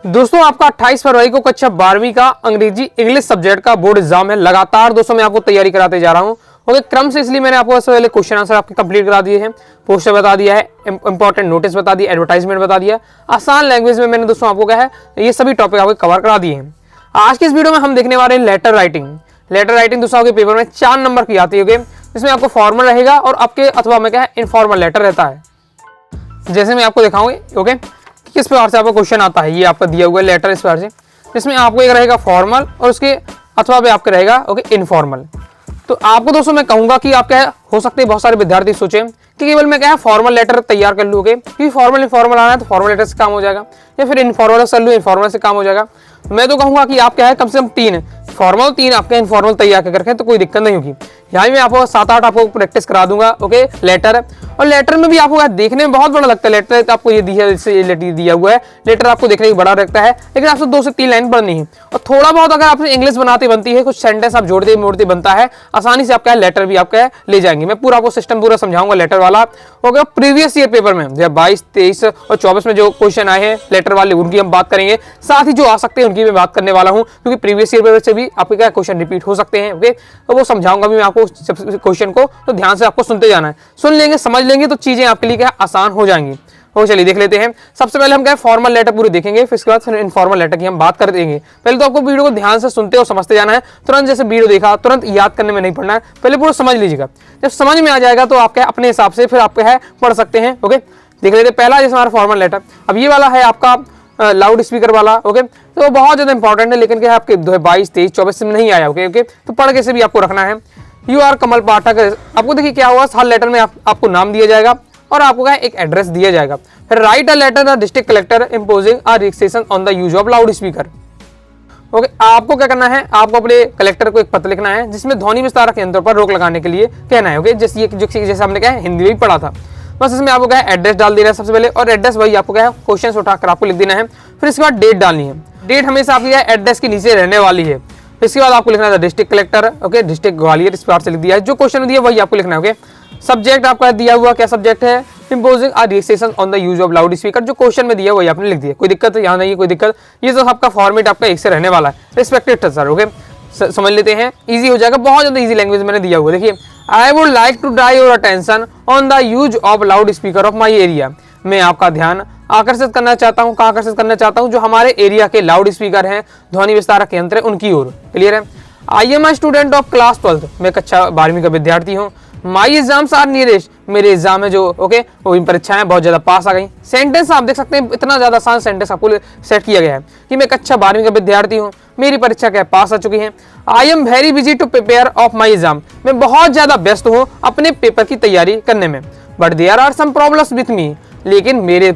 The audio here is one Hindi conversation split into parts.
दोस्तों आपका 28 फरवरी को कक्षा 12वीं का अंग्रेजी इंग्लिश सब्जेक्ट का बोर्ड एग्जाम है। लगातार दोस्तों मैं आपको तैयारी कराते जा रहा हूं। ओके, क्रम से इसलिए मैंने आपको सबसे पहले क्वेश्चन आंसर आपके कंप्लीट करा दिए हैं, पोस्टर बता दिया है, इंपॉर्टेंट नोटिस बता दिया, एडवर्टाइजमेंट बता दिया, आसान लैंग्वेज में मैंने दोस्तों आपको क्या है ये सभी टॉपिक आपको कवर करा दिए हैं। आज की इस वीडियो में हम देखने वाले हैं लेटर राइटिंग। लेटर राइटिंग दोस्तों आपके पेपर में 4 नंबर की आती है, जिसमें आपको फॉर्मल रहेगा और आपके अथवा में क्या है इनफॉर्मल लेटर रहता है। जैसे मैं आपको दिखाऊंगी ओके किस प्रकार से आपका क्वेश्चन आता है। ये आपका दिया हुआ है लेटर इस प्रकार से, जिसमें आपको एक रहेगा फॉर्मल और उसके अथवा पे आपका रहेगा ओके इनफॉर्मल। तो आपको दोस्तों मैं कहूंगा कि आप क्या हो सकते हैं, बहुत सारे विद्यार्थी सोचें कि केवल मैं क्या है फॉर्मल लेटर तैयार कर लूँगे क्योंकि फॉर्मल इनफॉर्मल आना है तो फॉर्मल लेटर से काम हो जाएगा, या फिर इनफॉर्मल कर लूँ इनफॉर्मल से काम हो जाएगा। मैं तो कहूंगा कि आप क्या है कम से कम 3 फॉर्मल 3 आपका इनफॉर्मल तैयार कर रखें तो कोई दिक्कत नहीं होगी। यहाँ मैं आपको 7-8 आपको प्रैक्टिस करा दूंगा ओके लेटर। और लेटर में भी आपको देखने में बहुत बड़ा लगता है लेटर, तो आपको ये दिया हुआ है लेटर आपको देखने में बड़ा लगता है, लेकिन आपसे 2 से 3 लाइन पढ़नी है और थोड़ा बहुत अगर आपसे इंग्लिश बनाते बनती है, कुछ सेंटेंस आप जोड़ते मोड़ते बनता है, आसानी से आपका लेटर भी आपका ले जाएंगे। मैं पूरा आपको सिस्टम पूरा समझाऊंगा लेटर वाला। ओके, प्रीवियस ईयर पेपर में 22, 23 और 24 में जो क्वेश्चन आए हैं लेटर वाले उनकी हम बात करेंगे, साथ ही जो आ सकते हैं उनकी मैं बात करने वाला हूं, क्योंकि प्रीवियस ईयर पेपर से भी आपके क्या क्वेश्चन रिपीट हो सकते हैं। ओके, तो वो समझाऊंगा भी मैं आपको क्वेश्चन को, तो ध्यान से आपको सुनते जाना है। सुन लेंगे समझ लेंगे तो चीजें आपके लिए क्या आसान हो जाएंगी। तो चलिए देख लेते हैं। सबसे पहले हम क्या फॉर्मल लेटर पूरे देखेंगे, फिर इसके बाद फिर इनफॉर्मल लेटर की हम बात कर देंगे। पहले तो आपको वीडियो को ध्यान से सुनते और समझते जाना है। तुरंत जैसे वीडियो देखा तुरंत याद करने में नहीं पड़ना है, पहले पूरा समझ लीजिएगा। जब समझ में आ जाएगा तो आप क्या अपने हिसाब से फिर आप है पढ़ सकते हैं। ओके, देख लेते हैं पहला जैसे हमारा फॉर्मल लेटर। अब ये वाला है आपका लाउड स्पीकर वाला। ओके, तो बहुत ज्यादा इंपॉर्टेंट है, लेकिन क्या आपके 22, 23, 24 में नहीं आया। ओके ओके, तो पढ़ के से भी आपको रखना है। यू आर कमल पाठक। आपको देखिए क्या होगा, हर लेटर में आपको नाम दिया जाएगा और आपको क्या एक एड्रेस दिया जाएगा। फिर write a letter the district collector imposing a restriction on the use of loudspeaker. Okay, आपको क्या करना है, आपको अपने कलेक्टर को एक पत्र लिखना है जिसमें ध्वनि विस्तारक यंत्रों पर रोक लगाने के लिए कहना है। ओके, जैसे हमने क्या हिंदी में भी पढ़ा था, बस इसमें आपको क्या है एड्रेस डाल देना है सबसे पहले, और एड्रेस वही आपको क्या है क्वेश्चन उठाकर आपको लिख देना है। फिर इसके बाद डेट डालनी है। डेट हमेशा आपकी एड्रेस के नीचे रहने वाली है। इसके बाद आपको लिखना है district collector. Okay, district Gwalior इस प्रकार से लिख दिया है, जो क्वेश्चन दिया वही आपको लिखना है। ओके, सब्जेक्ट आपका दिया हुआ क्या सब्जेक्ट है, imposing a restriction on the use of loud speaker, जो क्वेश्चन में दिया वही आपने लिख दिया। कोई दिक्कत यहाँ नहीं है, कोई दिक्कत। ये तो आपका फॉर्मेट आपका एक से रहने वाला है। Respected sir. ओके, समझ लेते हैं, इजी हो जाएगा, बहुत ज्यादा इजी लैंग्वेज मैंने दिया हुआ। देखिए, I would like to draw your attention on the use of loudspeaker of my area. मैं आपका ध्यान आकर्षित करना चाहता हूँ, कहाँ आकर्षित करना चाहता हूँ, जो हमारे एरिया के लाउड स्पीकर हैं, ध्वनि विस्तारक यंत्र है, उनकी ओर। क्लियर है। I am a student of class 12। मैं कक्षा 12वीं का विद्यार्थी हूँ। My exams are nearest. मेरे एग्जाम है जो ओके वो इन परीक्षाएं बहुत ज्यादा पास आ गई। सेंटेंस आप देख सकते हैं, इतना ज्यादा आसान सेंटेंस आपको सेट किया गया है कि मैं कक्षा 12वीं का विद्यार्थी हूँ, मेरी परीक्षा क्या पास आ चुकी है। I am very busy to prepare of my exam. मैं बहुत ज्यादा व्यस्त हूँ अपने पेपर की तैयारी करने में। But there are some problems with me. लेकिन मेरे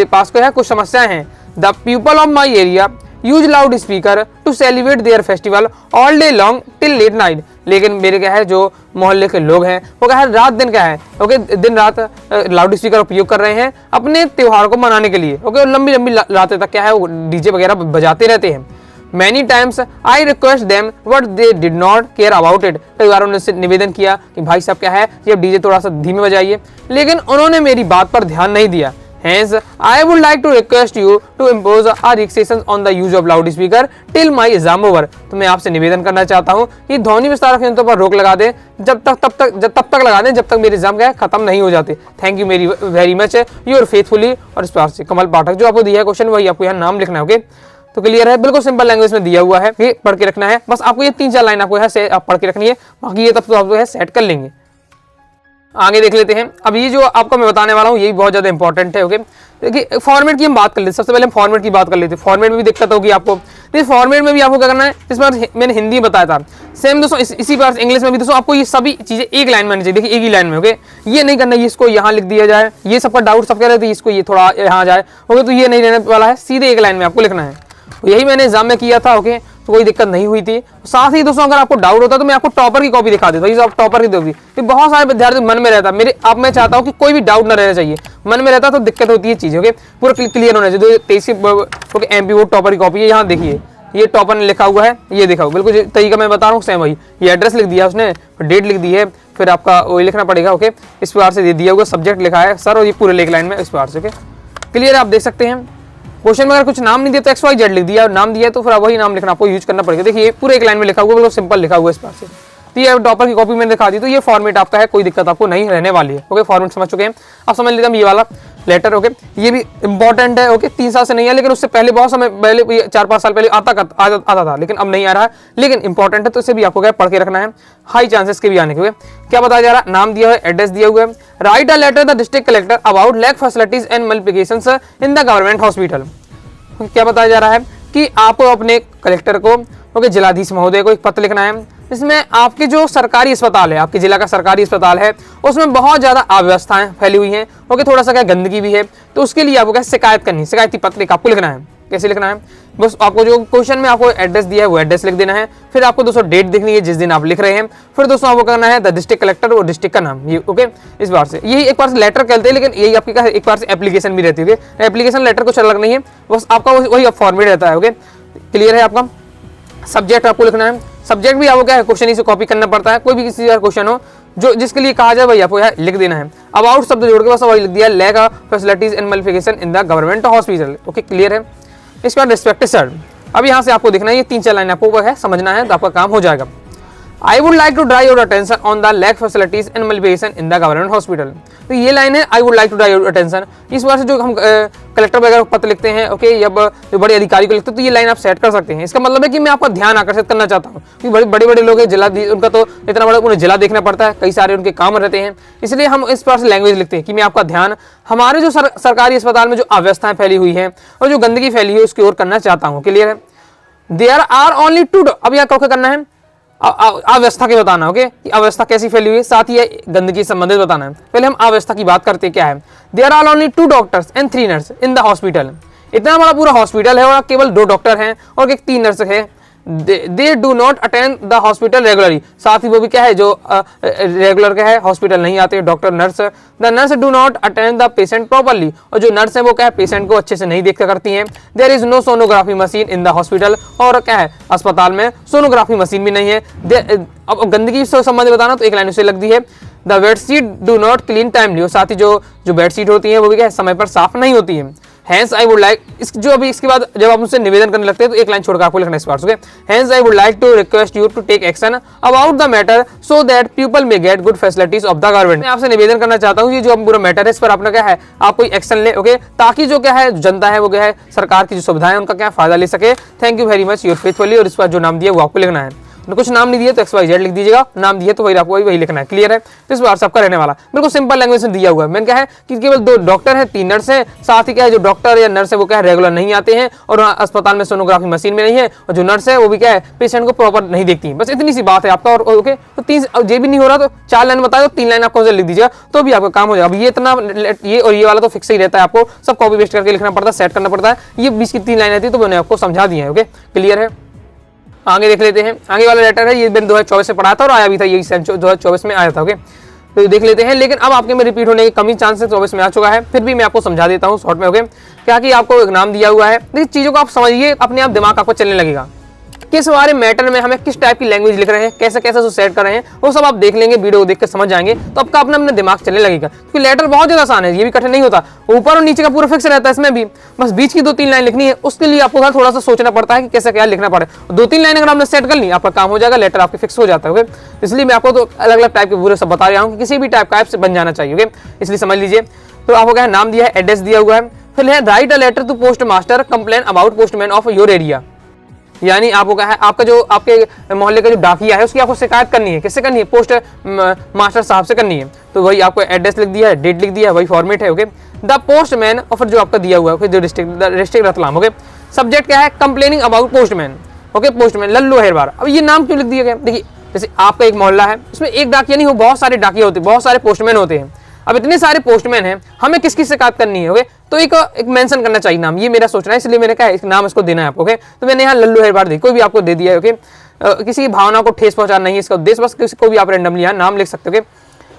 पास को है कुछ समस्याएं हैं। The people of my area use loudspeaker to celebrate their festival all day long till late night. लेकिन मेरे क्या है जो मोहल्ले के लोग हैं वो क्या है रात दिन क्या है ओके दिन रात लाउड स्पीकर उपयोग कर रहे हैं अपने त्योहार को मनाने के लिए। ओके, लंबी लंबी रातें तक क्या है वो डीजे वगैरह बजाते रहते हैं। Many times I request them but they did not care about it. कई बार उन्होंने निवेदन किया कि भाई साहब क्या है ये डीजे थोड़ा सा धीमे बजाइए, लेकिन उन्होंने मेरी बात पर ध्यान नहीं दिया। Hence, I would like to request you to impose a restriction on the use of loudspeaker till my exam over। तो मैं आपसे निवेदन करना चाहता हूँ कि ध्वनि विस्तारक यंत्रों पर रोक लगा दें तब तक लगा दें जब तक मेरे एग्जाम क्या खत्म नहीं हो जाते। Thank you very much your faithfully. और इस बार से कमल पाठक जो आपको दिया है क्वेश्चन वही आपको यहाँ नाम लिखना है। ओके, तो क्लियर है, बिल्कुल सिंपल लैंग्वेज में दिया हुआ है, ये पढ़ के रखना है। बस आपको ये 3-4 लाइन आपको है पढ़ के रखनी है, बाकी ये तब तो आप सेट कर लेंगे। आगे देख लेते हैं। अब ये जो आपको मैं बताने वाला हूँ ये भी बहुत ज्यादा इंपॉर्टेंट है। ओके, देखिए फॉर्मेट की हम बात कर लेते हैं। सबसे पहले हम फॉर्मेट की बात कर लेते हैं। फॉर्मेट में भी दिक्कत होगी आपको, तो फॉर्मेट में भी आपको क्या करना है, इस बार मैंने हिंदी बताया था सेम दोस्तों, इसी बार इंग्लिश में भी दोस्तों आपको ये सभी चीजें एक लाइन में आनी चाहिए। देखिए एक ही लाइन में। ओके, ये नहीं करना है इसको यहाँ लिख दिया जाए, ये सबका डाउट सब कह रहे थे इसको ये थोड़ा यहाँ जाए। ओके, तो ये नहीं रहने वाला है, सीधे एक लाइन में आपको लिखना है। यही मैंने एग्जाम में किया था। ओके, तो कोई दिक्कत नहीं हुई थी। साथ ही दोस्तों अगर आपको डाउट होता तो मैं आपको टॉपर की कॉपी दिखा देता हूँ। आप टॉपर की दोगी तो बहुत सारे विद्यार्थी मन में रहता है अब मैं चाहता हूँ कि कोई भी डाउट ना रहना चाहिए, मन में रहता तो दिक्कत होती है चीजें। ओके, पूरा क्लियर होना चाहिए। 23 एमपी वो टॉपर की कॉपी है। यहाँ देखिए ये टॉपर ने लिखा हुआ है, ये दिखाओ बिल्कुल तरीका मैं बता रहा हूँ सेम वही। ये एड्रेस लिख दिया उसने, डेट लिख दी है, फिर आपका वही लिखना पड़ेगा। ओके, इस प्रकार से दिया हुआ सब्जेक्ट लिखा है सर, और ये पूरे एक लाइन में इस प्रकार से। ओके, क्लियर आप देख सकते हैं। क्वेश्चन में अगर कुछ नाम नहीं दिया तो XYZ लिख दिया, और नाम दिया तो फिर वही नाम लिखना आपको यूज करना पड़ेगा। देखिए पूरे एक लाइन में लिखा हुआ, बिल्कुल सिंपल लिखा हुआ है इस पास से। तो ये टॉपर की कॉपी मैंने दिखा दी, तो ये फॉर्मेट आपका है, कोई दिक्कत आपको नहीं रहने वाली है। ओके, फॉर्मेट समझ चुके हैं। अब समझ लीजिए ये वाला लेटर, ओके, ये भी इंपॉर्टेंट है। ओके, 3 साल से नहीं है, लेकिन उससे पहले बहुत समय पहले 4-5 साल पहले आता था, लेकिन अब नहीं आ रहा है, लेकिन इंपॉर्टेंट है, तो इसे भी आपको क्या पढ़ के रखना है, हाई चांसेस के भी आने के। क्या बताया जा रहा है, नाम दिया हुआ है, एड्रेस दिया हुआ है। Write a letter the district collector about lack facilities and multiplications in the government hospital. क्या बताया जा रहा है कि आपको अपने कलेक्टर को, ओके, जिलाधीश महोदय को एक पत्र लिखना है, इसमें आपके जो सरकारी अस्पताल है, आपके जिला का सरकारी अस्पताल है, उसमें बहुत ज्यादा अव्यवस्थाएं फैली हुई हैं, ओके, थोड़ा सा क्या गंदगी भी है, तो उसके लिए आपको क्या शिकायत करनी, शिकायती पत्र आपको लिखना है। कैसे लिखना है, बस आपको जो क्वेश्चन में आपको एड्रेस दिया है वो एड्रेस लिख देना है, फिर आपको दोस्तों डेट लिखनी है जिस दिन आप लिख रहे हैं, फिर दोस्तों आपको करना है द डिस्ट्रिक्ट कलेक्टर और डिस्ट्रिक्ट का नाम, ये ओके। इस बार से यही एक बार से लेटर कहते हैं, लेकिन यही आपकी क्या है, एक बार से एप्लीकेशन भी रहती है। एप्लीकेशन लेटर कुछ अलग नहीं है, बस आपका वही फॉर्मेट रहता है। ओके, क्लियर है आपका। सब्जेक्ट आपको लिखना है, सब्जेक्ट भी आपको क्या है, क्वेश्चन ही से कॉपी करना पड़ता है, कोई भी किसी का क्वेश्चन हो जो जिसके लिए कहा जाए वही आपको यहाँ लिख देना है। अबाउट शब्द जोड़ के बस वही लिख दिया, lack of facilities and multiplication in the government hospital. Okay, clear है। इसके बाद रिस्पेक्टेड सर, अब यहाँ से आपको देखना है, ये 3-4 लाइन आपको है समझना है, तो आपका काम हो जाएगा। I would like to draw your attention on the lack facilities and multiplication in the government hospital. तो ये लाइन है, I would like to draw your attention. इस बार से जो हम कलेक्टर वगैरह पत्र लिखते हैं, ओके, या जो बड़े अधिकारी को लिखते हैं, तो ये लाइन आप सेट कर सकते हैं। इसका मतलब है कि मैं आपका ध्यान आकर्षित करना चाहता हूँ, क्योंकि बड़े लोग हैं, जिला उनका तो इतना बड़ा उन्हें जिला देखना पड़ता है, कई सारे उनके काम रहते हैं, इसलिए हम इस बार से लैंग्वेज लिखते हैं कि मैं आपका ध्यान हमारे जो सरकारी अस्पताल में जो अव्यवस्थाएं फैली हुई है और जो गंदगी फैली है उसकी ओर करना चाहता हूँ। क्लियर है। देयर आर ओनली 2, अब यहाँ क्या करना है, अव्यवस्था के बताना, ओके, कि अव्यवस्था कैसी फैली हुई है, साथ ही गंदगी संबंधित बताना है। पहले हम अव्यवस्था की बात करते हैं, क्या है, there are only 2 doctors and 3 nurse in the hospital. इतना बड़ा पूरा हॉस्पिटल है और केवल 2 डॉक्टर हैं और 3 नर्स है। They do not attend the hospital regularly, साथ ही वो भी क्या है, जो रेगुलर क्या है, हॉस्पिटल नहीं आते doctor nurse. The nurse do not attend the patient properly, और जो नर्स है वो क्या है, पेशेंट को अच्छे से नहीं देख करती हैं। There is no sonography machine in the hospital, और क्या है, अस्पताल में सोनोग्राफी मशीन भी नहीं है। अब गंदगी से संबंधित बताना तो एक लाइन से लग दी है, the bedsheet do not clean timely, और साथ ही जो बेडशीट होती है वो भी क्या है, समय पर साफ नहीं होती है। Hence I would like, जो अभी इसके बाद जब आप उनसे निवेदन करने लगते हैं तो एक लाइन छोड़कर आपको लिखना है इस बार। Hence I would like to request you to take action about the matter so that people may get good facilities of the government। मैं आपसे निवेदन करना चाहता हूँ, ये जो पूरा मैटर है इस पर आपने क्या है, आप कोई एक्शन ले, ओके, ताकि जो क्या है जनता है वो क्या है, सरकार की जो सुविधाएं उनका क्या फायदा ले सके। Thank you very much, your faithfully. और इस पर जो नाम दिया वो आपको लिखना है, कुछ नाम नहीं दिया तो XYZ लिख दीजिएगा, नाम दिया तो वही आपको वही लिखना है। क्लियर है। तो इस बार सबका रहने वाला बिल्कुल सिंपल लैंग्वेज में दिया हुआ है। मैंने क्या है कि केवल 2 डॉक्टर हैं, 3 नर्स हैं, साथ ही क्या है, जो डॉक्टर या नर्स है वो क्या है, रेगुलर नहीं आते हैं और अस्पताल में सोनोग्राफी मशीन में नहीं है, और जो नर्स है वो भी क्या है, पेशेंट को प्रॉपर नहीं देखती। बस इतनी सी बात है आपका। और ओके, तो 3 ये भी नहीं हो रहा तो 4 लाइन बताया, तो 3 लाइन आपको लिख दीजिएगा तो भी आपका काम हो जाएगा। अब ये इतना ये और ये वाला तो फिक्स ही रहता है, आपको सब कॉपी पेस्ट करके लिखना पड़ता है, सेट करना पड़ता है। ये 20 की 3 लाइन रहती है, तो मैंने आपको समझा दिया है। ओके, क्लियर है। आगे देख लेते हैं, आगे वाला लेटर है, ये मैंने 2024 से पढ़ा था और आया भी था, यही 2024 में आया था। ओके, तो देख लेते हैं, लेकिन अब आपके में रिपीट होने की कमी चांसेस 24 में आ चुका है, फिर भी मैं आपको समझा देता हूँ शॉर्ट में। ओके, क्या कि आपको एक नाम दिया हुआ है, देखिए चीज़ों को आप समझिए, अपने आप दिमाग आपको चलने लगेगा, किस बारे मैटर में हमें किस टाइप की लैंग्वेज लिख रहे हैं, कैसे कैसे उसको सेट कर रहे हैं, वो सब आप देख लेंगे, वीडियो देख कर समझ जाएंगे, तो आपका अपना अपना दिमाग चलने लगेगा। क्योंकि लेटर बहुत ज़्यादा आसान है, ये भी कठिन नहीं होता, ऊपर और नीचे का पूरा फिक्स रहता है, इसमें भी बस बीच की 2-3 लाइन लिखनी है, उसके लिए आपको थोड़ा सा सोचना पड़ता है कि कैसे क्या लिखना पड़े। 2-3 लाइन अगर आपने सेट कर ली, आपका काम हो जाएगा, लेटर आपके फिक्स हो जाता है। इसलिए मैं आपको तो अलग अलग टाइप के पूरे सब बता रहा हूँ कि किसी भी टाइप का ऐप से बन जाना चाहिए। इसलिए समझ लीजिए। तो आपको क्या है, नाम दिया है, एड्रेस दिया हुआ है, फिर है write a letter to post master complain about postman of your area, यानी आपको क्या है, आपका जो आपके मोहल्ले का जो डाकिया है उसकी आपको शिकायत करनी है। किससे करनी है, पोस्ट मास्टर साहब से करनी है। तो वही आपको एड्रेस लिख दिया है, डेट लिख दिया है, वही फॉर्मेट है। ओके, द पोस्टमैन और फिर जो आपका दिया हुआ है जो डिस्ट्रिक्ट रतलाम। ओके, सब्जेक्ट क्या है, complaining about postman. Okay, postman Lallu Herbar. अब ये नाम क्यों लिख दिया गया, देखिए जैसे आपका एक मोहल्ला है, उसमें एक डाकिया नहीं हो, बहुत सारे डाकिया होते हैं, बहुत सारे पोस्टमैन होते हैं। अब इतने सारे पोस्टमैन हैं, हमें किसकी शिकायत करनी है। ओके, तो एक मेंशन करना चाहिए नाम, ये मेरा सोचना है, इसलिए मैंने कहा नाम इसको देना है आपको। ओके, तो मैंने यहाँ लल्लू हेरबार दी, कोई भी आपको दे दिया है। ओके, किसी की भावना को ठेस पहुंचाना नहीं है इसका उद्देश्य, बस किसी को भी आप रेंडमली यहाँ नाम लिख सकते हो।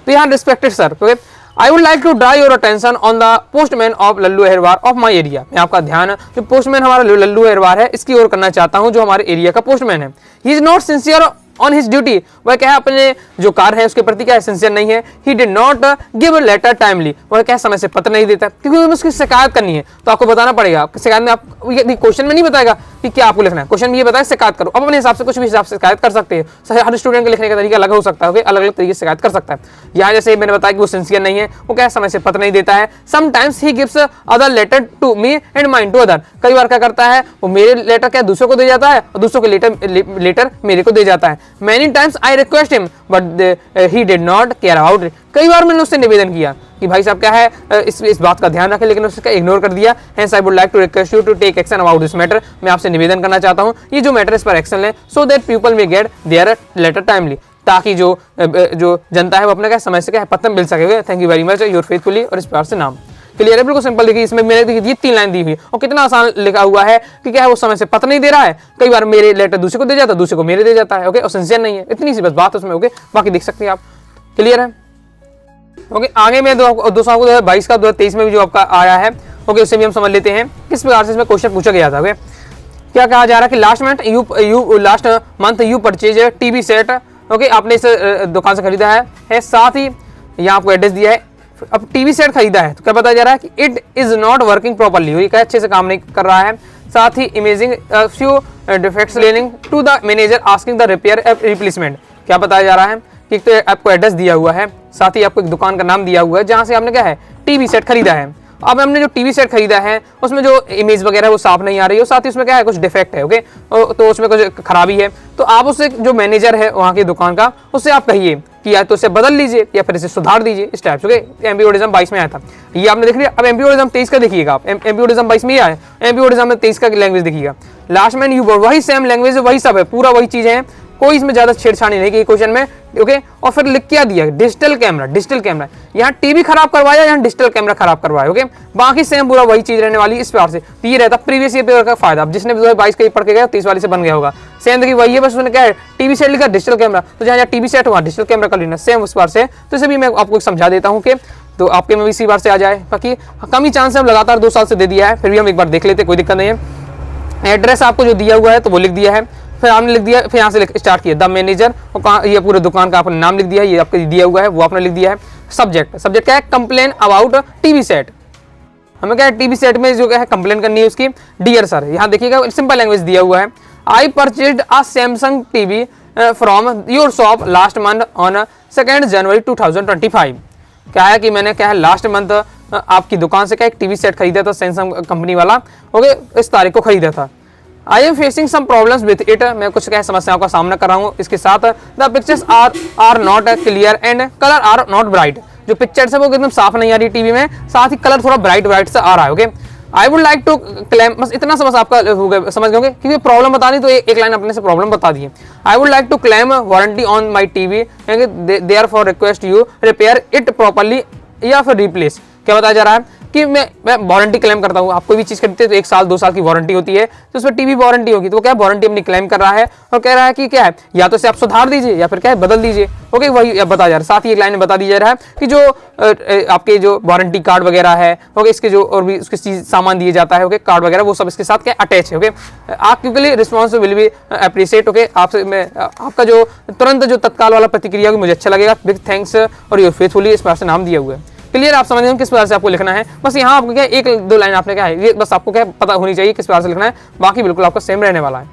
तो यहाँ respected sir, okay, I would like to draw your attention on the postman of Lallu Herbar of my area. मैं आपका ध्यान जो पोस्टमैन हमारा लल्लू हेरबार है इसकी ओर करना चाहता हूँ, जो हमारे एरिया का पोस्टमैन है। He is not sincere on his duty, वह क्या है अपने जो कार्य है उसके प्रति क्या सिंसियर नहीं है। He did not give a letter timely, वह क्या समय से पत्र नहीं देता, क्योंकि हमें उसकी शिकायत करनी है तो आपको बताना पड़ेगा। शिकायत में आप क्वेश्चन में नहीं बताएगा कि क्या आपको लिखना है, क्वेश्चन में ये बताएगा शिकायत करो। अब अपने हिसाब से कुछ भी हिसाब से शिकायत कर सकते हैं। हर स्टूडेंट के लिखने का तरीका अलग हो सकता है, अलग अलग तरीके से शिकायत कर सकता है। यहाँ जैसे मैंने बताया कि वो सिंसियर नहीं है, वो क्या समय से पत्र नहीं देता है। Sometimes he gives other letter to me and mine to other, कई बार क्या करता है वो मेरे लेटर क्या दूसरों को दे जाता है और दूसरों के लेटर मेरे को दे जाता है। Many times I request him but he did not care about it, कई बार मैंने उससे निवेदन किया कि भाई साहब क्या है इस बात का ध्यान रखें, लेकिन उसका इग्नोर कर दिया। Hence I would like to request you to take action about this matter, मैं आपसे निवेदन करना चाहता हूँ ये जो मैटर इस पर एक्शन लें, so that people may get their letter timely, ताकि जो जनता है वो अपना क्या समय से क्या पत्र मिल सके। Thank you very much, your faithfully, और इस प्यार से नाम। क्लियर है, बिल्कुल सिंपल। देखिए इसमें मैंने देखिए ये 3 लाइन दी हुई और कितना आसान लिखा हुआ है कि क्या है वो समय से पत्र नहीं दे रहा है, कई बार मेरे लेटर दूसरे को दे जाता है, दूसरे को मेरे दे जाता है। ओके, और सिंसियर नहीं है, इतनी सी बस बात उसमें। ओके, बाकी देख सकते हैं आप। क्लियर है। ओके, आगे में 2022 का 2023 में भी जो आपका आया है, ओके, उससे भी हम समझ लेते हैं किस प्रकार से इसमें क्वेश्चन पूछा गया था। ओके, क्या कहा जा रहा है कि last month you purchase TV set. Okay, आपने इस दुकान से खरीदा है, साथ ही यहाँ आपको एड्रेस दिया है। अब टीवी सेट खरीदा है तो क्या बताया जा रहा है कि it is not working properly, ये क्या अच्छे से काम नहीं कर रहा है। साथ ही imaging few defects leaning to the manager asking the repair replacement, क्या बताया जा रहा है कि तो आपको एड्रेस दिया हुआ है, साथ ही आपको एक दुकान का नाम दिया हुआ है जहां से आपने क्या है टीवी सेट खरीदा है। अब हमने जो टीवी सेट खरीदा है उसमें जो इमेज वगैरह वो साफ नहीं आ रही है, साथ ही उसमें क्या है कुछ डिफेक्ट है। ओके, तो उसमें कुछ खराबी है, तो आप उससे जो मैनेजर है वहाँ की दुकान का, उससे आप कहिए कि या तो इसे बदल लीजिए या फिर इसे सुधार दीजिए, इस टाइप से। ओके, एमपीओडिज्म 22 में आया था, ये आपने देख लिया। अब एमपीओडिज्म 23 का देखिएगा आप, एमपीओडिज्म 22 में ही आया, एमपीओडिज्म में 23 का लैंग्वेज देखिएगा। लास्ट में यू वही सेम लैंग्वेज, वही सब है, पूरा वही चीज है, कोई इसमें ज्यादा छेड़छाड़ी नहीं की क्वेश्चन में। ओके, और फिर लिख क्या दिया, डिजिटल कैमरा, यहाँ टीवी खराब करवाया, यहाँ डिजिटल कैमरा खराब करवाया। ओके, बाकी सेम पूरा वही चीज रहने वाली इस प्रकार से। तो ये रहता प्रीवियस ईयर पेपर का फायदा। अब जिसने 2022 का पढ़ के गया 23 वाली से बन गया होगा। सेम देखिए वही है, बस उसने क्या है टीवी सेट लिखा, डिजिटल कैमरा, तो जहाँ टीवी सेट हुआ डिजिटल कैमरा कर लेना, सेम उस बार से। तो इसे भी मैं आपको समझा देता हूँ कि तो आपके में भी इसी बार से आ जाए, बाकी कम ही चांस है। लगातार 2 साल से दे दिया है, फिर भी हम एक बार देख लेते, कोई दिक्कत नहीं है। एड्रेस आपको जो दिया हुआ है तो वो लिख दिया है, फिर आपने लिख दिया, फिर यहाँ से स्टार्ट किया द मैनेजर, और ये पूरे दुकान का आपने नाम लिख दिया है, ये आपको दिया हुआ है वो आपने लिख दिया है। सब्जेक्ट क्या है, कंप्लेन अबाउट टीवी सेट, हमें क्या है टीवी सेट में जो है कंप्लेन करनी है उसकी। डियर सर, यहाँ देखिएगा सिंपल लैंग्वेज दिया हुआ है। I purchased a Samsung TV from your shop last month on 2 January 2025। क्या है कि मैंने क्या है लास्ट मंथ आपकी दुकान से क्या एक टीवी सेट खरीदा था, सैमसंग कंपनी वाला। ओके, इस तारीख को खरीदा था। I am facing some problems with it, मैं कुछ क्या समस्याओं का सामना कर रहा हूँ इसके साथ। The pictures are not clear and colour are not bright, जो पिक्चर्स है वो एकदम साफ नहीं आ रही टीवी में, साथ ही कलर थोड़ा ब्राइट से आ रहा है। Okay, I would like to claim, बस इतना समझ आपका समझ गए, क्योंकि प्रॉब्लम बता दी तो एक लाइन अपने से प्रॉब्लम बता दी है। I would like to claim warranty on my TV, therefore request you repair it properly या फिर रिप्लेस। क्या बताया जा रहा है कि मैं वारंटी क्लेम करता हूँ। आप कोई भी चीज खरीदते हैं तो 1 साल 2 साल की वारंटी होती है, तो उसमें टीवी वारंटी होगी, तो वो क्या वारंटी अपनी क्लेम कर रहा है और कह रहा है कि क्या है या तो इसे आप सुधार दीजिए या फिर क्या है बदल दीजिए। ओके, वही बताया जा रहा है। साथ ही एक लाइन में बता दिया जा रहा है कि जो आपके जो वारंटी कार्ड वगैरह है, ओके, इसके जो और भी उसके चीज सामान दिए जाता है, ओके, कार्ड वगैरह वो सब इसके साथ क्या अटैच है। ओके, आपके लिए response will be appreciate. Okay, आपसे मैं आपका जो तुरंत जो तत्काल वाला प्रतिक्रिया होगी मुझे अच्छा लगेगा। बिग थैंक्स और योर फेथफुली, इस बार से नाम दिया हुआ है। क्लियर, आप समझ गए किस प्रकार से आपको लिखना है। बस यहाँ आपको क्या 1-2 लाइन आपने क्या है ये बस आपको क्या पता होनी चाहिए किस प्रकार से लिखना है, बाकी बिल्कुल आपका सेम रहने वाला है।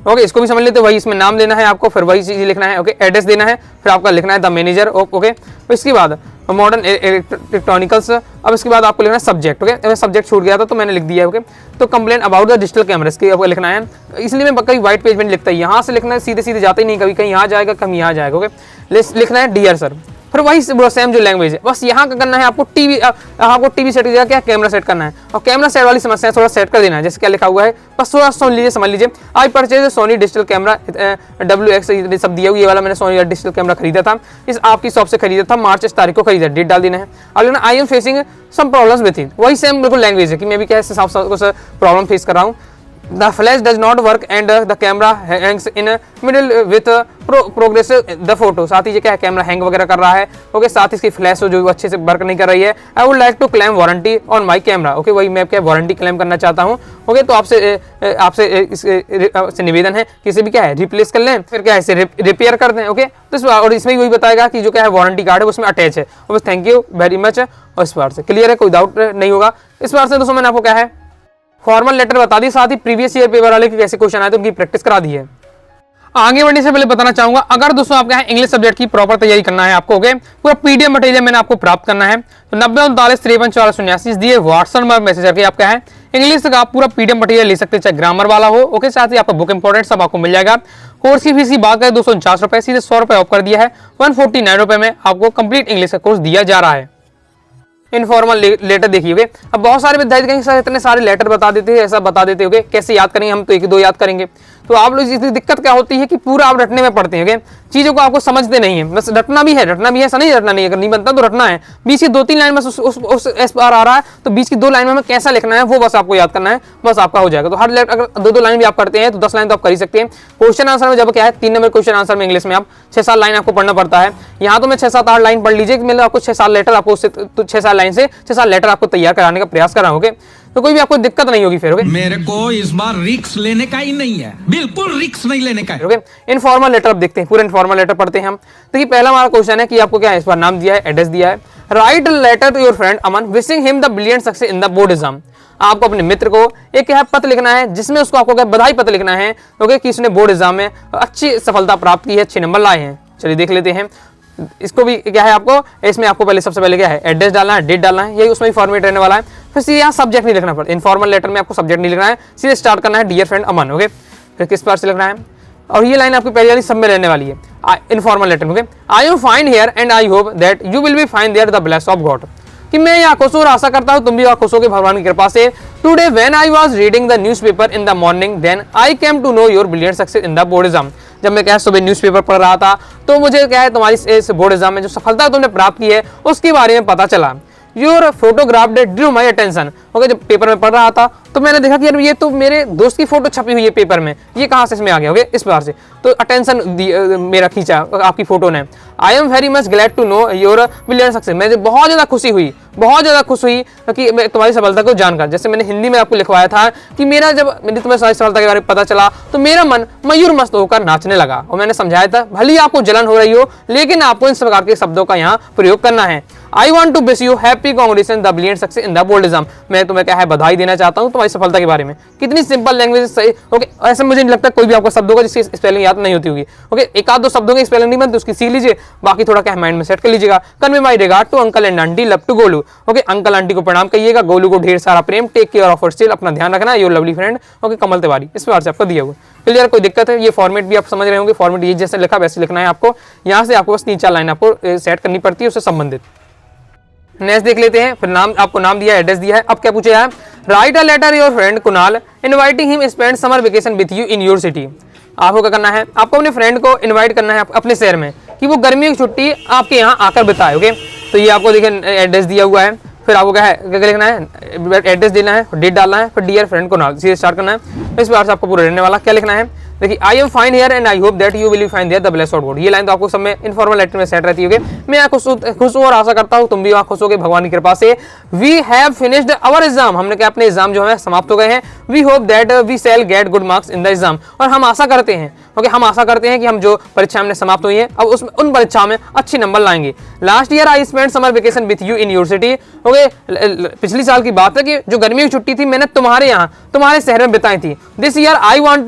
ओके, इसको भी समझ लेते, वही इसमें नाम देना है आपको, फिर वही चीज लिखना है। ओके, एड्रेस देना है, फिर आपका लिखना है द मैनेजर। ओके, इसके बाद मॉडर्न इलेक्ट्रॉनिकल्स। अब इसके बाद आपको लिखना है सब्जेक्ट। ओके, सब्जेक्ट छूट गया था तो मैंने लिख दिया है। ओके, तो complain about the digital cameras की आपको लिखना है, इसलिए मैं कहीं व्हाइट पेज में नहीं लिखता, यहाँ से लिखना है, सीधे जाते ही नहीं, कभी कहीं यहाँ जाएगा कभी यहाँ जाएगा। ओके, लिखना है डियर सर, फिर वही सेम जो लैंग्वेज है, बस यहाँ का करना है आपको टीवी सेट की जगह क्या कैमरा सेट करना है, और कैमरा सेट वाली समस्या थोड़ा सेट कर देना है। जैसे क्या लिखा हुआ है बस थोड़ा सुन लीजिए, समझ लीजिए। I purchase Sony digital camera WX सब दिया हुआ, ये वाला मैंने सोनी डिजिटल कैमरा खरीदा था, इस आपकी शॉप से खरीदा था, मार्च इस तारीख को खरीदा, डेट डाल देना है। और लेना I am facing some problems with it, वही सेम बिल्कुल लैंग्वेज है कि मैं भी क्या प्रॉब्लम फेस कर रहा हूँ। The flash does not work and the camera Hanks in middle with progress the photo. साथ ही ये क्या है, कैमरा हैंग वगैरह कर रहा है। ओके, साथ ही इसकी फ्लैश जो अच्छे से वर्क नहीं कर रही है। I would like to claim warranty on my camera. Okay, वही मैं क्या वारंटी क्लेम करना चाहता हूँ। ओके, तो आपसे निवेदन है कि इसे भी क्या है रिप्लेस कर लें, फिर क्या है इसे रिपेयर कर दें। ओके, तो और इसमें वही बताएगा कि जो क्या है वारंटी कार्ड है उसमें अटैच है। बस थैंक यू वेरी मच। और इस बार से क्लियर है, कोई डाउट नहीं होगा। इस बार से दोस्तों मैंने आपको क्या है फॉर्मल लेटर बता दी, साथ ही प्रीवियस ईयर पेपर वाले के कैसे क्वेश्चन आए तो उनकी प्रैक्टिस करा दी है। आगे बढ़ने से पहले बताना चाहूंगा, अगर दोस्तों आपका है इंग्लिश सब्जेक्ट की प्रॉपर तैयारी करना है आपको, ओके, पूरा पीडीएफ मटेरियल मैंने आपको प्राप्त करना है, तो 903953 दिए व्हाट्सएप में मैसेज करके आपका है इंग्लिश का पूरा पीडीएफ मटेरियल ले सकते हैं, चाहे ग्रामर वाला हो। ओके, साथ ही आपका बुक इंपॉर्टेंट सब आपको मिल जाएगा। कोर्स की फीस की बात करें 249 रुपए, सीधे 100 रुपए ऑफ कर दिया है। 149 रुपए में आपको कंप्लीट इंग्लिश का कोर्स दिया जा रहा है। इनफॉर्मल लेटर देखिए। अब बहुत सारे विद्यार्थी कहेंगे सर इतने सारे लेटर बता देते हैं, ऐसा बता देते हो, कैसे याद करेंगे, हम तो एक दो याद करेंगे। तो आप लोग इसकी दिक्कत क्या होती है कि पूरा आप रटने में पड़ते हैं, चीजों को आपको समझते नहीं है। बस रटना भी है ऐसा नहीं रटना नहीं है, अगर नहीं बनता तो रटना है। बीच की 2-3 लाइन में उस एस बार आ रहा है तो बीच की 2 लाइन में हमें कैसा लिखना है वो बस आपको याद करना है, बस आपका हो जाएगा। तो हर अगर 2-2 लाइन भी आप करते हैं तो 10 लाइन तो आप कर ही सकते हैं। क्वेश्चन आंसर में जब क्या है 3 नंबर क्वेश्चन आंसर में इंग्लिश में आप 6-7 लाइन आपको पढ़ना पड़ता है। यहाँ तो मैं 6-7-8 लाइन पढ़ लीजिए, मतलब आपको 6-7 लेटर आपको 6-7 लाइन से 6-7 लेटर आपको तैयार कराने का प्रयास कर रहा हूँ, तो कोई भी आपको दिक्कत नहीं होगी फिर। मेरे को इस बार रिस्क लेने का ही नहीं है, बिल्कुल रिस्क नहीं लेने का है। ओके, इनफॉर्मल लेटर अब देखते हैं, पूरा इनफॉर्मल लेटर पढ़ते हैं हम। देखिए पहला हमारा क्वेश्चन है कि आपको क्या है इस बार नाम दिया है, एड्रेस दिया है। Write letter to your friend Aman wishing him the brilliant success in the board exam. आपको अपने मित्र को एक क्या है पत्र लिखना है, जिसमें उसको आपको क्या बधाई पत्र लिखना है, ओके, कि उसने बोर्ड एग्जाम में अच्छी सफलता प्राप्त की है, अच्छे नंबर लाए हैं। चलिए देख लेते हैं। इसको भी क्या है आपको, इसमें आपको पहले सबसे पहले क्या है एड्रेस डालना है, डेट डालना है, यही उसमें भी फॉर्मेट रहने वाला है। फिर सीधे यहाँ सब्जेक्ट नहीं लिखना पड़ता, इनफॉर्मल लेटर में आपको सब्जेक्ट नहीं लिखना है, सीधे स्टार्ट करना है डियर फ्रेंड अमन। ओके, फिर किस बार से लिखना है, और ये लाइन आपकी पहली वाली सब में रहने वाली है इनफॉर्मल लेटर में। I am fine here and I hope that you will be fine there the bless of God. कि मैं यहाँ खुश हूँ और आशा करता हूँ तुम भी यहाँ खुश होगे भगवान की कृपा से। Today when I was reading the newspaper in the morning then I came to know your brilliant success in the board exam. जब मैं क्या सुबह न्यूज़पेपर पढ़ रहा था तो मुझे क्या है तुम्हारी इस बोर्ड एग्जाम में जो सफलता तुमने प्राप्त की है उसके बारे में पता चला। Your photograph Drew my attention. Okay, जब पेपर में पढ़ रहा था तो मैंने देखा कि यार ये तो मेरे दोस्त की फोटो छपी हुई है पेपर में, ये कहाँ से इसमें आ गया। ओके, इस बार से तो अटेंशन मेरा खींचा आपकी फोटो ने। I am very much glad to know your brilliant success. मुझे बहुत ज़्यादा खुशी हुई कि मैं तुम्हारी सफलता को जानकर, जैसे मैंने हिंदी में आपको लिखवाया था कि मेरा जब मेरी तुम्हें सफलता के बारे में पता चला तो मेरा मन मयूर मस्त होकर नाचने लगा। और मैंने समझाया था भले ही आपको जलन हो रही हो लेकिन आपको इन प्रकार के शब्दों का यहाँ प्रयोग करना है। I want to wish you happy congratulation the brilliant success in the board exam. मैं तुम्हें क्या है बधाई देना चाहता हूँ तुम्हारी सफलता के बारे में। कितनी सिंपल लैंग्वेज सही। ओके, ऐसा मुझे नहीं लगता कोई भी आपको शब्द होगा जिसकी स्पेलिंग याद नहीं होती होगी। ओके, एक आध दो शब्दों की स्पेलिंग नहीं बनती उसकी सीख लीजिए, बाकी थोड़ा क्या माइंड में सेट कर लीजिएगा। Convey my regard to uncle and aunty, love to Golu. Okay, uncle aunty को प्रणाम कहिएगा, गोलू को ढेर सारा प्रेम, take care of yourself, अपना ध्यान रखना, your lovely friend. Okay, Kamal Tiwari. इस बार से आपको दिया हुआ क्लियर, कोई दिक्कत है। ये फॉर्मेट भी आप समझ रहे होंगे, फॉर्मेट ये जैसे लिखा वैसे लिखना है आपको। यहाँ से आपको बस 3-4 लाइन आपको सेट करनी पड़ती है उससे संबंधित। नेक्स्ट देख लेते हैं। फिर नाम आपको नाम दिया है, एड्रेस दिया है। अब क्या पूछा है, write a letter your friend Kunal inviting him spend summer vacation with you in your city. आपको क्या करना है, आपको अपने फ्रेंड को इनवाइट करना है अपने शहर में कि वो गर्मियों की छुट्टी आपके यहाँ आकर बिताए। ओके, तो ये आपको देखिए एड्रेस दिया हुआ है। फिर आपको क्या है क्या लिखना है, एड्रेस देना है, डेट डालना है, फिर डियर फ्रेंड कुणाल सीधे स्टार्ट करना है। इस बार से आपको पूरा रहने वाला क्या लिखना है, देखिए I am fine here and I hope that you will be fine there the bless of God. ये लाइन तो आपको सब में इनफॉर्मल लेटर में सेट रहती है। मैं यहाँ खुश हूँ और आशा करता हूँ तुम भी वहाँ खुश होगे भगवान की कृपा से। We have finished our exam. हमने क्या अपने एग्जाम जो है समाप्त हो गए हैं। We hope that we shall get good marks in the exam. और हम आशा करते हैं, ओके, हम आशा करते हैं कि हम जो परीक्षा हमने समाप्त हुई है अब उसमें उन परीक्षाओं में अच्छे नंबर लाएंगे। Last year I spend summer vacation with you in your city. Okay, पिछली साल की बात है कि जो गर्मियों की छुट्टी थी मैंने तुम्हारे यहाँ तुम्हारे शहर में बिताई थी। This year I want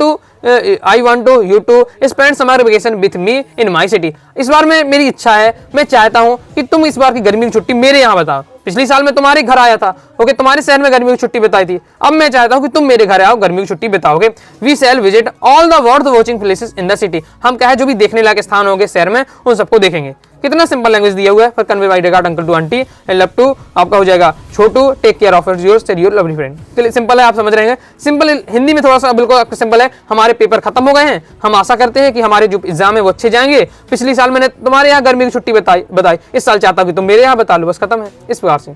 to you to spend summer vacation with me in my city. इस बार में मेरी इच्छा है, मैं चाहता हूँ कि तुम इस बार की गर्मी की छुट्टी मेरे यहाँ बताओ। पिछली साल मैं तुम्हारे घर आया था, ओके, तुम्हारे शहर में गर्मी की छुट्टी बिताई थी। अब मैं चाहता हूँ कि तुम मेरे घर आओ, गर्मी की छुट्टी बिताओगे। We shall visit all the worth watching places in the city. हम क्या है जो भी देखने लायक स्थान होंगे शहर में उन सबको देखेंगे। कितना सिंपल लैंग्वेज दिया हुआ है। फिर convey my regard uncle to aunty and love to आपका हो जाएगा Chhotu, take care of your lovely friend. चलिए सिंपल है, आप समझ रहे हैं। सिंपल हिंदी में थोड़ा सा बिल्कुल सिंपल है। हमारे पेपर खत्म हो गए हैं, हम आशा करते हैं कि हमारे जो एग्जाम है वो अच्छे जाएंगे। पिछली साल मैंने तुम्हारे यहाँ गर्मी की छुट्टी बताई, इस साल चाहता हूँ कि तुम मेरे यहाँ बता लो, बस खत्म है। इस प्रकार से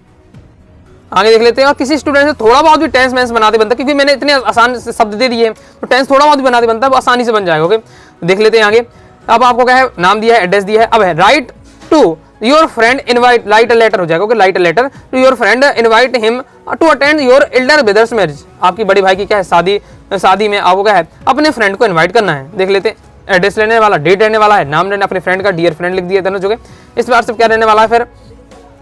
आगे देख लेते हैं। और किसी स्टूडेंट से थोड़ा बहुत भी टेंस मेंस बनाते बनता है, क्योंकि मैंने इतने आसान शब्द दे दिए हैं तो टेंस थोड़ा बहुत भी बनाते बनता है, वो आसानी से बन जाएगा। ओके, देख लेते हैं आगे। अब आपको क्या है, नाम दिया है, एड्रेस दिया है। अब है write to your friend invite, write letter हो जाएगा। Okay, write letter to your friend invite him to attend your elder brother's marriage. आपकी बड़े भाई की क्या है, शादी में आपको क्या है, अपने फ्रेंड को इन्वाइट करना है। देख लेते हैं, एड्रेस लेने वाला, डेट रहने वाला है, नाम रहने अपने फ्रेंड का, डियर फ्रेंड लिख दिया दोनों जगह। इस बार से क्या रहने वाला है फिर,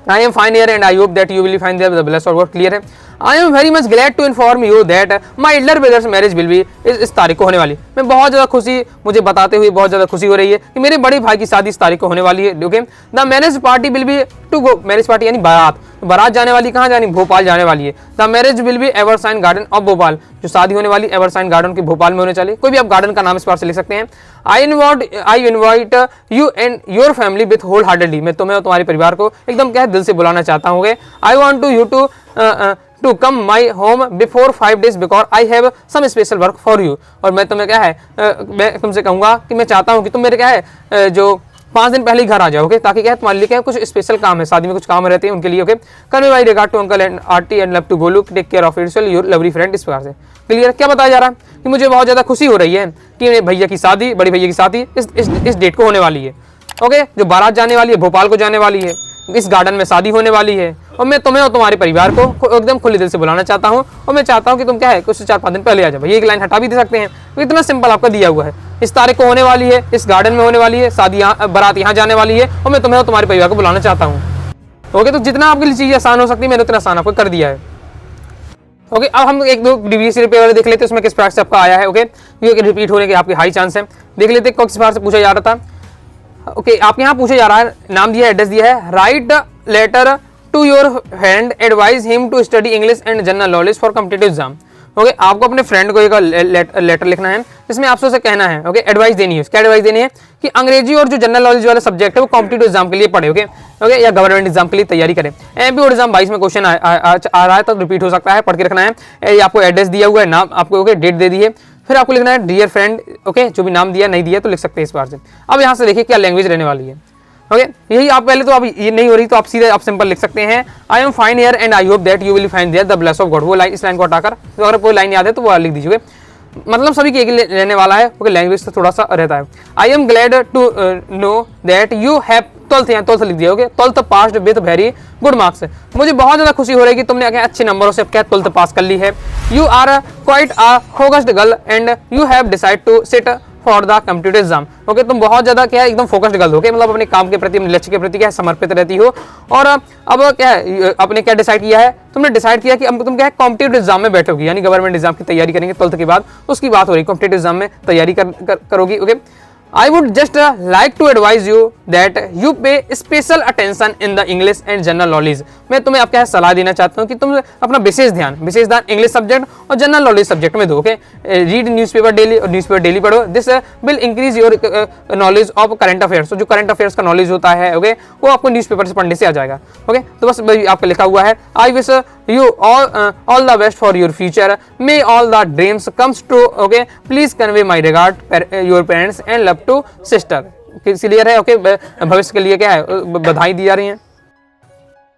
I am fine here and I hope that you will find there the blessed of God। Clear है। I am very much glad to inform you that my elder brother's marriage will be इस तारीख को होने वाली। मैं बहुत ज़्यादा खुशी, मुझे बताते हुए बहुत ज़्यादा खुशी हो रही है कि मेरे बड़े भाई की शादी इस तारीख को होने वाली है। Okay, the marriage party will be to go, marriage party यानी बारात, बारात जाने वाली कहाँ जानी, भोपाल जाने वाली है। The marriage will be Evershine garden of Bhopal, जो शादी होने वाली एवरसाइन गार्डन की भोपाल में होने चाहिए। कोई भी आप गार्डन का नाम इस बार से लिख सकते हैं। I invite you and your family with wholeheartedly, मैं तुम्हें और तुम्हारे परिवार को एकदम क्या है, दिल से बुलाना चाहता हूँ। I want to you to come my home before 5 days because I have some special work for you. और मैं तुम्हें क्या है, मैं तुमसे कहूँगा कि मैं चाहता हूँ कि तुम मेरे क्या है, जो 5 दिन पहले ही घर आ जाओ। ओके, ताकि क्या है, तुम्हारे लिए क्या है, कुछ स्पेशल काम है, शादी में कुछ काम रहते हैं उनके लिए। Okay, convey my regard to uncle and aunty and love to Golu, take care of yourself your lovely friend. इस प्रकार से क्लियर। क्या बताया जा रहा है कि मुझे बहुत ज़्यादा खुशी हो रही है कि मेरे भैया की शादी, बड़े भैया की शादी इस डेट को होने वाली है। ओके, जो बारात जाने वाली है, भोपाल को जाने वाली है, इस गार्डन में शादी होने वाली है, और मैं तुम्हें और तुम्हारे परिवार को एकदम खुले दिल से बुलाना चाहता हूँ। और मैं चाहता हूँ कि तुम क्या है, कुछ 4-5 दिन पहले आ जाओ। ये एक लाइन हटा भी दे सकते हैं, तो इतना सिंपल आपका दिया हुआ है। इस तारीख को होने वाली है, इस गार्डन में होने वाली है शादी, बारात यहाँ जाने वाली है, और मैं तुम्हें और तुम्हारे परिवार को बुलाना चाहता हूँ। ओके, तो जितना आपके लिए चीज़ आसान हो सकती है मैंने उतना आसान आपको कर दिया है। ओके, अब हम 1-2 प्रीवियस ईयर पेपर देख लेते हैं, उसमें किस प्रकार से आपका आया है। ओके, क्योंकि रिपीट होने के आपके हाई चांस है। देख लेते हैं किस प्रकार से पूछा जा रहा था। ओके, आपके यहाँ पूछा जा रहा है, नाम दिया है, एड्रेस दिया है, write letter to your friend advise him to study English and general knowledge for competitive exam. Okay, आपको अपने फ्रेंड को एक लेटर लिखना है, जिसमें आपसे उसे कहना है, ओके, एडवाइस देनी है। क्या एडवाइस देनी है कि अंग्रेजी और जो जनरल नॉलेज वाला सब्जेक्ट है वो कॉम्पिटिटिव एग्जाम के लिए पढ़े। ओके, या गवर्नमेंट एग्जाम के लिए तैयारी करें। एमपी बोर्ड एग्जाम 22 में क्वेश्चन आ रहा है, तो रिपीट हो सकता है, पढ़ के रखना है। आपको एड्रेस दिया हुआ है, नाम आपको, ओके, डेट दे दी है, फिर आपको लिखना है डियर फ्रेंड। ओके, जो भी नाम दिया नहीं दिया तो लिख सकते हैं इस बार से। अब यहाँ से देखिए क्या लैंग्वेज रहने वाली है। ओके, यही आप पहले तो अब ये नहीं हो रही तो आप सीधे आप सिंपल लिख सकते हैं, I am fine here and I hope that you will find there the bless of God. वो लाइन, इस लाइन को हटाकर, तो अगर कोई लाइन याद है तो वो लिख दीजिए। मतलब सभी के एक रहने वाला है। ओके, लैंग्वेज तो थोड़ा सा रहता है। I am glad to know that you have 12th, यहाँ 12th लिख दिया। Okay, 12th passed with very good marks. मुझे बहुत ज़्यादा खुशी हो रही है कि तुमने क्या अच्छे नंबरों से क्या 12th पास कर ली है। You are quite a focused girl and you have decide to sit for the competitive exam. Okay, तुम बहुत ज़्यादा क्या है, एकदम फोकस्ड गर्ल हो के, मतलब अपने काम के प्रति, अपने लक्ष्य के प्रति क्या है, समर्पित रहती हो। और अब क्या है, आपने क्या डिसाइड किया है, तुमने डिसाइड किया कि अब तुम क्या है, कॉम्पिटिटिव एग्जाम में बैठोगी, यानी गवर्नमेंट एग्जाम की तैयारी करेंगे 12th के बाद, उसकी बात हो रही, कॉम्पिटिटिव एग्जाम में तैयारी करोगी। Okay, I would just like to advise you that you pay special attention in the English and general knowledge। मैं तुम्हें अब क्या है, सलाह देना चाहता हूँ कि तुम अपना विशेष ध्यान इंग्लिश सब्जेक्ट और जनरल नॉलेज सब्जेक्ट में दो। ओके, रीड न्यूज़पेपर डेली, और न्यूज़पेपर डेली पढ़ो। This will increase your knowledge of current affairs. जो करंट अफेयर्स का नॉलेज होता है, ओके, वो आपको न्यूज़पेपर से पढ़ने से आ जाएगा। ओके, तो बस आपका लिखा हुआ है, I wish you all the best for your future, may all the dreams comes true। okay, please convey my regard your parents and love to sister। Clear है। ओके, भविष्य के लिए क्या है, बधाई दी जा रही है।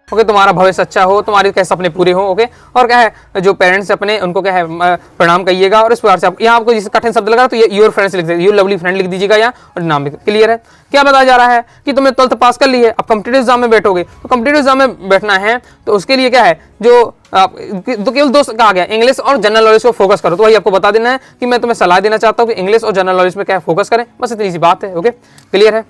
ओके, तुम्हारा भविष्य अच्छा हो, तुम्हारे क्या सपने पूरे हो। ओके, और क्या है, जो पेरेंट्स अपने उनको क्या है प्रणाम कहिएगा। और इस प्रकार से यहाँ आपको जिस कठिन शब्द लगा तो ये योर फ्रेंड्स लिख दीजिए, योर लवली फ्रेंड लिख दीजिएगा यहाँ, और नाम लिख। क्लियर है। क्या बताया जा रहा है कि तुमने 12th पास कर ली है, अब कॉम्पिटिटिव एग्जाम में बैठोगे, तो कॉम्पिटिटिव एग्जाम में बैठना है तो उसके लिए क्या है, जो तो केवल 2 कहा गया, इंग्लिश और जनरल नॉलेज को फोकस करो। तो वही आपको बता देना है कि मैं तुम्हें सलाह देना चाहता हूँ कि इंग्लिश और जनरल नॉलेज में क्या फोकस करें, बस इतनी सी बात है। ओके, क्लियर है।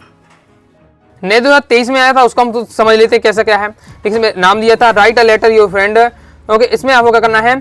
नए 2023 में आया था, उसको हम तो समझ लेते हैं कैसा क्या है। इसमें नाम दिया था write a letter your friend. Okay, इसमें आपको क्या करना है,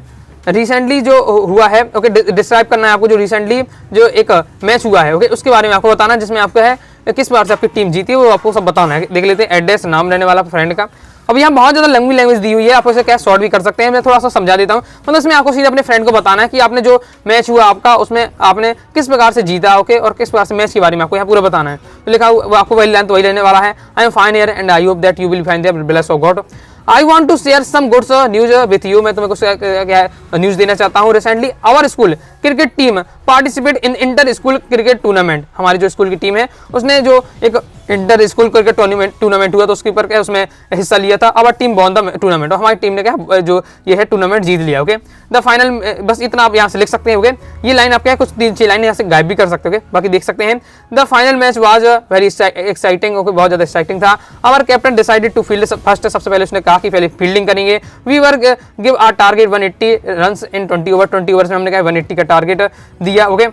रिसेंटली जो हुआ है, ओके, डिस्क्राइब करना है आपको जो रिसेंटली जो एक मैच हुआ है, ओके, उसके बारे में आपको बताना है, जिसमें आपको है किस बार से आपकी टीम जीती है वो आपको सब बताना है। देख लेते हैं, एड्रेस, नाम रहने वाला फ्रेंड का। अब यहाँ बहुत ज़्यादा लंबी लैंग्वेज दी हुई है, आप इसे क्या शॉर्ट भी कर सकते हैं, मैं थोड़ा सा समझा देता हूँ। मतलब इसमें आपको सीधे अपने फ्रेंड को बताना है कि आपने जो मैच हुआ आपका, उसमें आपने किस प्रकार से जीता। ओके, और किस प्रकार से मैच के बारे में आपको यहाँ पूरा बताना है। तो लिखा आपको वही लाइन तो वही रहने वाला है, I am fine here and I hope that you will find the bless of God. I want to share some goods news with you. मैं तुम्हें कुछ क्या न्यूज़ देना चाहता हूँ। Recently our school cricket team participate in inter school cricket tournament. हमारी जो स्कूल की टीम है उसने जो एक इंटर स्कूल करके टूर्नामेंट हुआ तो उसके ऊपर क्या उसमें हिस्सा लिया था। अब टीम वॉन द टूर्नामेंट, और हमारी टीम ने क्या जो ये है टूर्नामेंट जीत लिया। ओके, द फाइनल, बस इतना आप यहाँ से लिख सकते हैं। ओके, ये लाइन आप क्या कुछ 3-4 लाइन यहाँ से गायब भी कर सकते हो। बाकी देख सकते हैं the final match was very exciting. Okay, बहुत ज्यादा एक्साइटिंग था। Our captain decided to field first, सबसे पहले उसने कहा कि पहले फील्डिंग करेंगे। We were give our target 180 runs in 20 over, 20 overs में हमने कहा 180 का टारगेट दिया। ओके,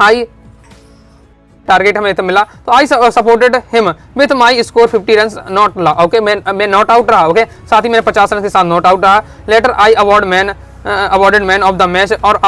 आई टारगेट हमें तो मिला, तो I supported him with my score 50 run not. Okay, मैं नॉट आउट रहा। ओके, साथ ही मैंने 50 रन के साथ नॉट आउट रहा। Later I awarded man of the match और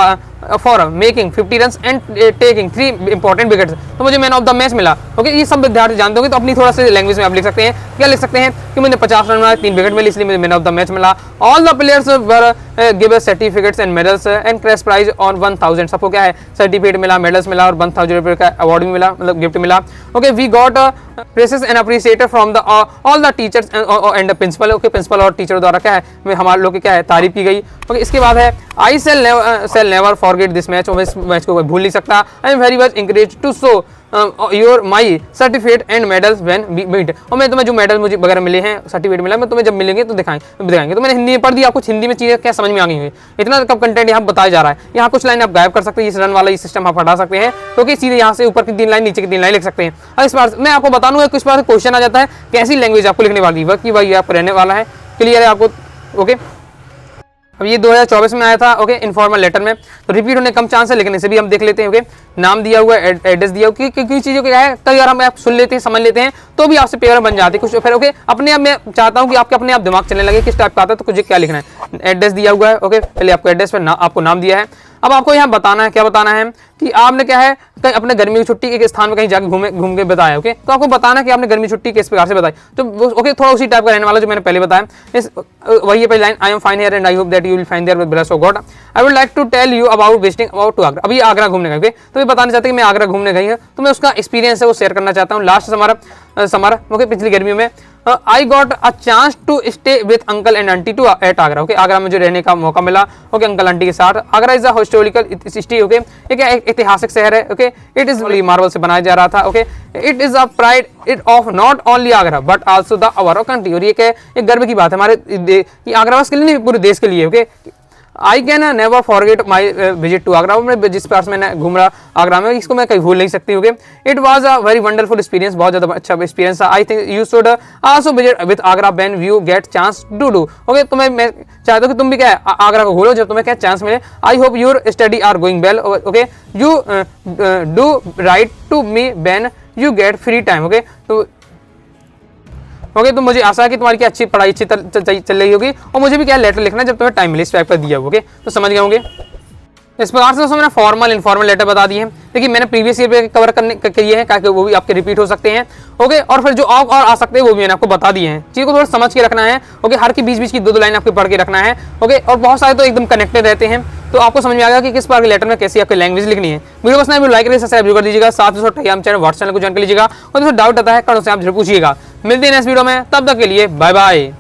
for making 50 run and taking 3 important wickets, तो मुझे मैन ऑफ द मैच मिला। ओके, ये सब विद्यार्थी जानते होंगे, तो अपनी थोड़ा सी लैंग्वेज में आप लिख सकते हैं। क्या लिख सकते हैं कि मैंने 50 रन बनाए, 3 विकेट मिले, इसलिए मुझे मैन ऑफ द मैच मिला। All the players were give certificates and medals and cash prize on 1000, सबको क्या है सर्टिफिकेट मिला, मेडल्स मिला और 1000 रुपये का अवार्ड भी मिला, मतलब गिफ्ट मिला। Okay, we got praises and appreciated from the all the teachers and the principal. Okay, principal और टीचर द्वारा क्या है हमारे लोग की क्या है तारीफ की गई। ओके, इसके बाद है I shall never forget this match, इस मैच को भूल नहीं सकता। I am very much encourage to show your my certificate and medals when we meet, और मैं तुम्हें जो मेडल मुझे वगैरह मिले हैं, सर्टिफिकेट मिला, मैं तुम्हें जब मिलेंगे तो दिखाएंगे। तो मैंने हिंदी में पढ़ दिया, कुछ हिंदी में चीज़ें क्या समझ में आ गई हुई, इतना कब कंटेंट यहाँ बताया जा रहा है। यहाँ कुछ लाइन आप गायब कर सकते हैं, इस रन वाला ये सिस्टम आप हटा सकते हैं, क्योंकि सीधे यहाँ से ऊपर की 3 लाइन नीचे की 3 लाइन लिख सकते हैं। और इस बार मैं आपको बता दूंगा, किस बार क्वेश्चन आ जाता है कैसी लैंग्वेज आपको लिखने वाली है, कि भाई आपको रहने वाला है, क्लियर है आपको। ओके, अब ये 2024 में आया था। ओके, इनफॉर्मल लेटर में, तो रिपीट होने कम चांस है, लेकिन इसे भी हम देख लेते हैं। ओके, नाम दिया हुआ है, एड्रेस दिया हुआ, क्योंकि चीज़ों को क्या है कई बार हम आप सुन लेते हैं, समझ लेते हैं, तो भी आपसे पेपर बन जाते हैं कुछ। फिर ओके, अपने आप मैं चाहता हूँ कि आपके अपने आप दिमाग चलने लगे किस टाइप का आता है, तो कुछ क्या लिखना है। एड्रेस दिया हुआ है। ओके, पहले आपको एड्रेस पर आपको नाम दिया है। अब आपको यहाँ बताना है, क्या बताना है कि आपने क्या है कहीं अपने गर्मी की छुट्टी एक स्थान में कहीं जाकर घूम के बताया। ओके, तो आपको बताना कि आपने गर्मी छुट्टी किस प्रकार से बताई। तो ओके, थोड़ा उसी टाइप का रहने वाला जो मैंने पहले बताया। वही है पहली line, I am fine here and I hope that you will find there with bless of God. I would like to tell you about visiting about to Agra. अभी आगरा घूमने गए। ओके, तो ये बताना चाहते हैं कि मैं आगरा घूमने गई हूँ, तो मैं उसका एक्सपीरियंस है वो शेयर करना चाहता हूँ। लास्ट समर ओके, पिछली गर्मियों में I got a chance to stay with uncle and aunty to at Agra. Okay, Agra में जो रहने का मौका मिला। ओके, अंकल आंटी के साथ। Agra is a historical city. Okay, एक ऐतिहासिक शहर है। ओके, इट इज मार्बल से बनाया जा रहा था। Okay, it is a pride it of not only Agra but also the our country, और ये एक गर्व की बात है हमारे आगरा बस के लिए नहीं, पूरे देश के लिए। Okay, I can never forget my visit to Agra, मैं जिस पास मैंने घूमा आगरा में, इसको मैं कहीं भूल नहीं सकती। Okay, it was a very wonderful experience, बहुत ज़्यादा अच्छा एक्सपीरियंस था। I think you should also visit with Agra when you get chance to do. Okay, तो मैं चाहता हूँ कि तुम भी क्या है आगरा को घूलो जब तुम्हें क्या चांस मिले। I hope your study are going well. Okay, you do write to me when you get free time. Okay, तो ओके, तो मुझे आशा है कि तुम्हारी क्या अच्छी पढ़ाई अच्छी चल रही होगी, और मुझे भी क्या लेटर लिखना जब तुम्हें टाइम मिले इस टाइप का दिया होगा। ओके, तो समझ गए होंगे। इस प्रकार से दोस्तों मैंने फॉर्मल इनफॉर्मल लेटर बता दिए हैं, लेकिन मैंने प्रीवियस ईयर पे कवर करने किए हैं ताकि वो भी आपके रिपीट हो सकते हैं। ओके, और फिर जो और आ सकते हैं वो भी मैंने आपको बता दिए हैं। चीज़ को थोड़ा समझ के रखना है। ओके, हर की बीच की 2 लाइन आपको पढ़ के रखना है। ओके, और बहुत सारे तो एकदम कनेक्टेड रहते हैं, तो आपको समझ में आ गया कि किस प्रकार के लेटर में कैसी आपकी लैंग्वेज लिखनी है। वीडियो पसंद है लाइक करिए, सब्सक्राइब कर दीजिएगा, साथ ही साथ हम चैनल व्हाट्सएप को ज्वाइन कर लीजिएगा, और दोस्तों डाउट आता है कमेंट से आप जरूर पूछिएगा। मिलते हैं नेक्स्ट वीडियो में, तब तक के लिए बाय बाय।